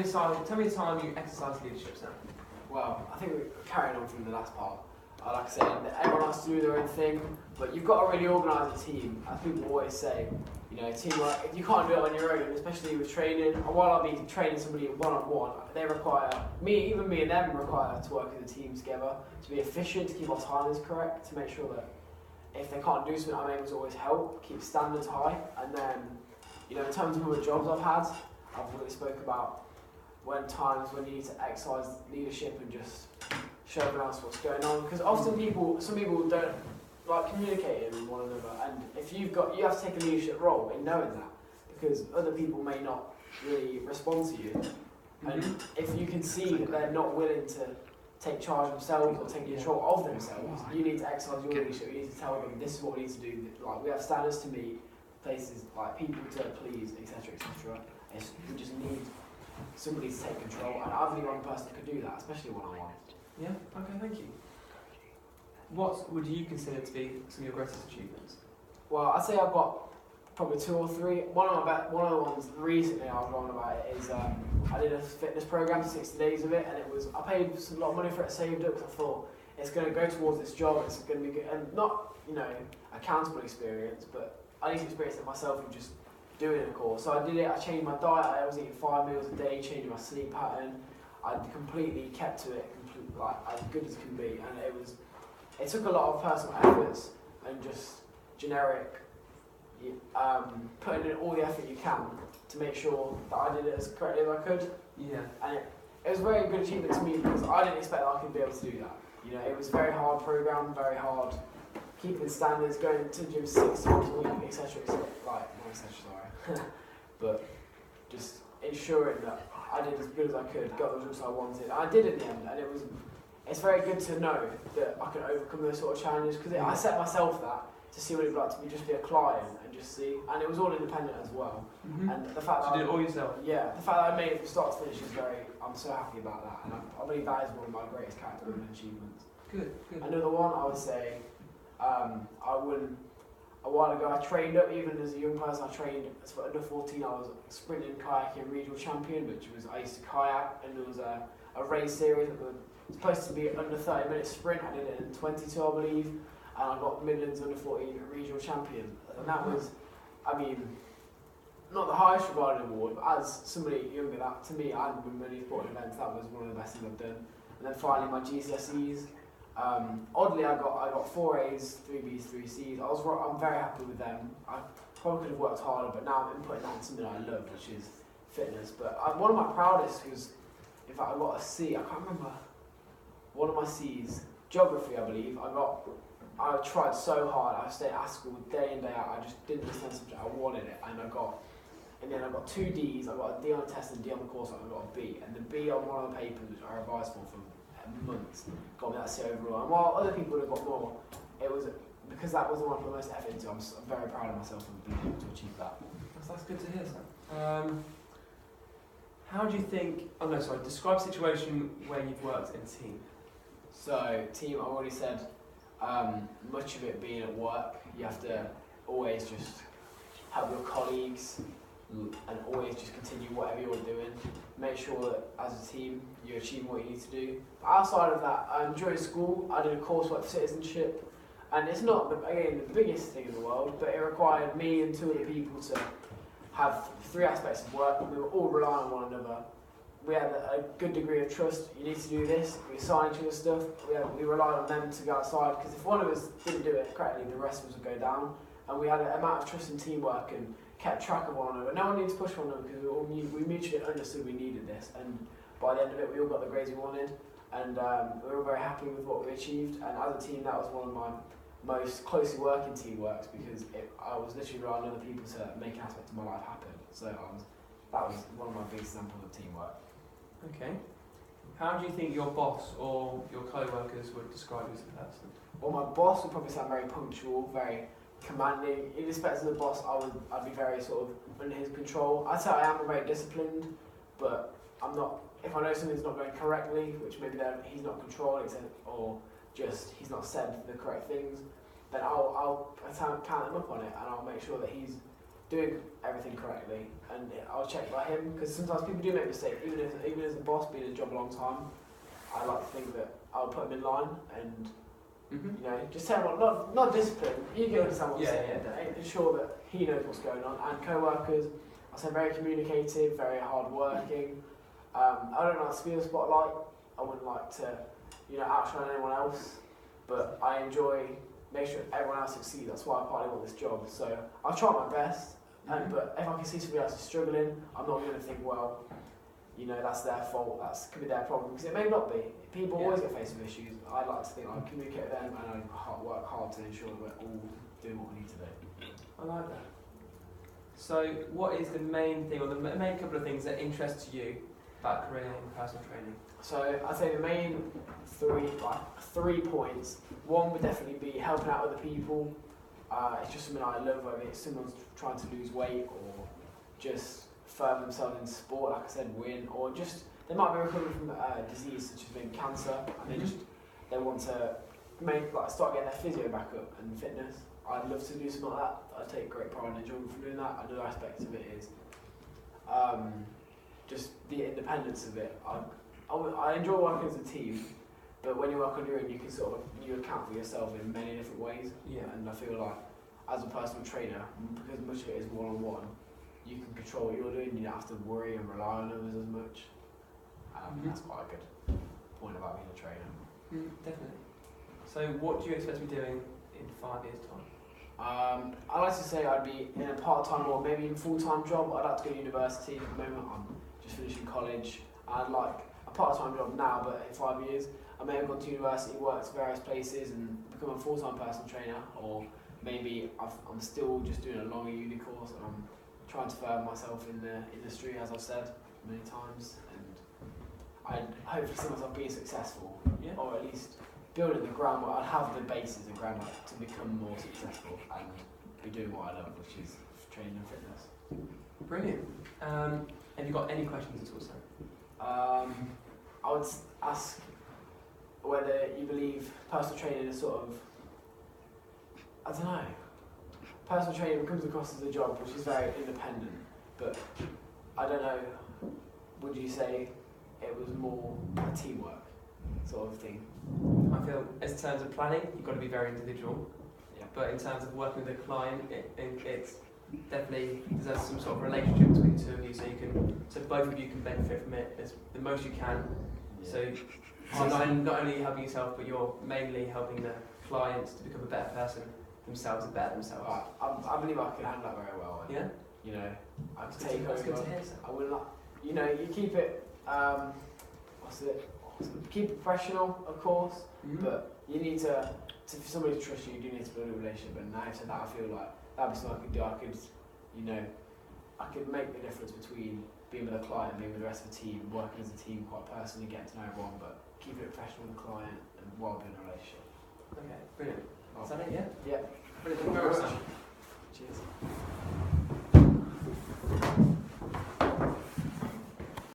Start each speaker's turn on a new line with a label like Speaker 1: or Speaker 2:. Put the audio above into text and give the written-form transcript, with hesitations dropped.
Speaker 1: Tell me a time you exercised leadership, Sam.
Speaker 2: Well, I think we're carrying on from the last part. Like I said, everyone has to do their own thing, but you've got to really organise a team. As people always say, you know, teamwork, if you can't do it on your own, especially with training, and while I'll be training somebody one-on-one, they require, even me and them require to work as a team together, to be efficient, to keep our timings correct, to make sure that if they can't do something, I'm able to always help, keep standards high, and then, you know, in terms of other jobs I've had, I've really spoke about when you need to exercise leadership and just show everyone else what's going on. Because often some people don't like communicating with one another, and if you have to take a leadership role in knowing that, because other people may not really respond to you. And if you can see that they're not willing to take charge of themselves or take control of themselves, you need to exercise your leadership. You need to tell them this is what we need to do. Like, we have standards to meet, places like people to please, etc., etc. We just need somebody to take control, and I'm the one person that could do that, especially one-on-one.
Speaker 1: Yeah. Okay. Thank you. What would you consider to be some of your greatest achievements?
Speaker 2: Well, I'd say I've got probably 2 or 3. One of the ones recently I was on about it is I did a fitness program, 60 days of it, and I paid a lot of money for it, saved up, because I thought it's going to go towards this job. It's going to be good, and not, you know, accountable experience, but I need to experience it myself and just doing a course. So I did it. I changed my diet. I was eating 5 meals a day, changing my sleep pattern. I completely kept to it, like as good as can be, and it took a lot of personal efforts and just generic putting in all the effort you can to make sure that I did it as correctly as I could.
Speaker 1: Yeah.
Speaker 2: And it was a very good achievement to me, because I didn't expect that I could be able to do that. You know, it was a very hard program, very hard keeping standards, going to gym 6 times a week, etc. But just ensuring that I did as good as I could, got the results I wanted. And I did in the end, and it's very good to know that I can overcome those sort of challenges, because I set myself that to see what it'd be like to just be a client and just see, and it was all independent as well. And the fact that
Speaker 1: you did it all yourself.
Speaker 2: Yeah, the fact that I made it from start to finish is I'm so happy about that, and I believe that is one of my greatest character building achievements.
Speaker 1: Good.
Speaker 2: Another one I would say, a while ago I trained up, even as a young person. I trained as under 14. I was sprinting, kayaking regional champion, I used to kayak, and there was a race series that was supposed to be under 30-minute sprint. I did it in 22, I believe, and I got Midlands under 14 regional champion. And that was, I mean, not the highest regarded award, but as somebody younger, that to me, I hadn't been many sporting events, that was one of the best things I've done. And then finally my GCSEs. Oddly, I got 4 A's, 3 B's, 3 C's. I'm very happy with them. I probably could have worked harder, but now I'm inputting that in something I love, which is fitness. But one of my proudest was, in fact, I got a C. I can't remember one of my C's. Geography, I believe. I tried so hard. I stayed at school day in, day out. I just didn't understand the subject. I wanted it, and then I got 2 D's. I got a D on the test and a D on the course, and I got a B. And the B on one of the papers, which I revised for months, got me that C overall. And while other people would have got more, it was because that was the one I put the most effort into. I'm very proud of myself for being able to achieve that.
Speaker 1: That's good to hear, Sam. How do you think? Describe a situation where you've worked in a team.
Speaker 2: So, team, I already said, much of it being at work, you have to always just help your colleagues and always just continue whatever you're doing. Make sure that as a team you're achieving what you need to do. But outside of that, during school I did a coursework for citizenship, and it's not the biggest thing in the world, but it required me and 2 other people to have 3 aspects of work, and we were all relying on one another. We had a good degree of trust. You need to do this. We signed each other's stuff. We relied on them to go outside, because if one of us didn't do it correctly, the rest of us would go down. And we had an amount of trust and teamwork and kept track of one another. No one needed to push one another, because we mutually understood we needed this. And by the end of it, we all got the grades we wanted, and we were very happy with what we achieved. And as a team, that was one of my most closely working teamworks, because I was literally relying on other people to make an aspect of my life happen. So that was one of my biggest examples of teamwork.
Speaker 1: Okay. How do you think your boss or your co-workers would describe you as a person?
Speaker 2: Well, my boss would probably sound very punctual, very commanding. In respect to the boss, I'd be very sort of under his control. I'd say I am very disciplined, but I'm not. If I know something's not going correctly, which maybe he's not controlling it, or just he's not said the correct things, then I'll count him up on it, and I'll make sure that he's doing everything correctly, and I'll check by him, because sometimes people do make mistakes, even as a boss, being in a job a long time. I like to think that I'll put him in line and just tell him not discipline. You can understand what I'm saying. Ensure that he knows what's going on. And co-workers, I say very communicative, very hard-working. I don't like to be in the spotlight. I wouldn't like to, outshine anyone else. But I enjoy making sure everyone else succeeds. That's why I partly want this job. So I'll try my best. But if I can see somebody else is struggling, I'm not going to think, well, that's their fault. That could be their problem, because it may not be. People always get faced with issues. I like to think I communicate with them, and I work hard to ensure that we're all doing what we need to do.
Speaker 1: I like that. So, what is the main thing, or the main couple of things that interest you about career in personal training?
Speaker 2: So, I'd say the main three points. One would definitely be helping out other people. It's just something I love, whether it's someone's trying to lose weight or just further themselves in sport, like I said, win, or just they might be recovering from disease such as maybe cancer, and they want to start getting their physio back up and fitness. I'd love to do something like that. I take great pride and enjoyment from doing that. Another aspect of it is just the independence of it. I enjoy working as a team, but when you work on your own, you can you account for yourself in many different ways.
Speaker 1: Yeah.
Speaker 2: And I feel like as a personal trainer, because much of it is one-on-one, you can control what you're doing. You don't have to worry and rely on others as much. That's quite a good point about being a trainer.
Speaker 1: Definitely. So, what do you expect to be doing in 5 years' time?
Speaker 2: I'd like to say I'd be in a part-time or maybe even full-time job. I'd like to go to university. At the moment, I'm just finishing college. I'd like a part-time job now, but in 5 years, I may have gone to university, worked various places, and become a full-time personal trainer. Or maybe I'm still just doing a longer uni course, and I'm trying to further myself in the industry, as I've said many times. And I'd hopefully see myself being successful, or at leleast building the groundwork. I'd have the basis and groundwork to become more successful and be doing what I love, which is training and fitness.
Speaker 1: Brilliant. Have you got any questions at all, sir?
Speaker 2: I would ask whether you believe personal training is I don't know. Personal training comes across as a job which is very independent, but I don't know, would you say it was more a teamwork sort of thing?
Speaker 1: I feel, in terms of planning, you've got to be very individual.
Speaker 2: Yeah.
Speaker 1: But in terms of working with a client, it's definitely, there's some sort of relationship between the two of you, so both of you can benefit from it as the most you can.
Speaker 2: Yeah.
Speaker 1: So not only helping yourself, but you're mainly helping the clients to become a better person themselves and better themselves.
Speaker 2: I believe I can handle that very well.
Speaker 1: Yeah?
Speaker 2: I can take over.
Speaker 1: That's good to hear, sir.
Speaker 2: I would not, you keep it, keep it professional, of course, but you need for somebody to trust you, you do need to build a relationship. And now I've said that, I feel like that'd be something I could do. I could make the difference between being with a client and being with the rest of the team, working as a team quite personally, getting to know everyone, but keeping it professional with the client and while building a relationship.
Speaker 1: Okay, brilliant. Is that it, yeah?
Speaker 2: Yeah.
Speaker 1: Brilliant, thank you very much.
Speaker 2: Cheers.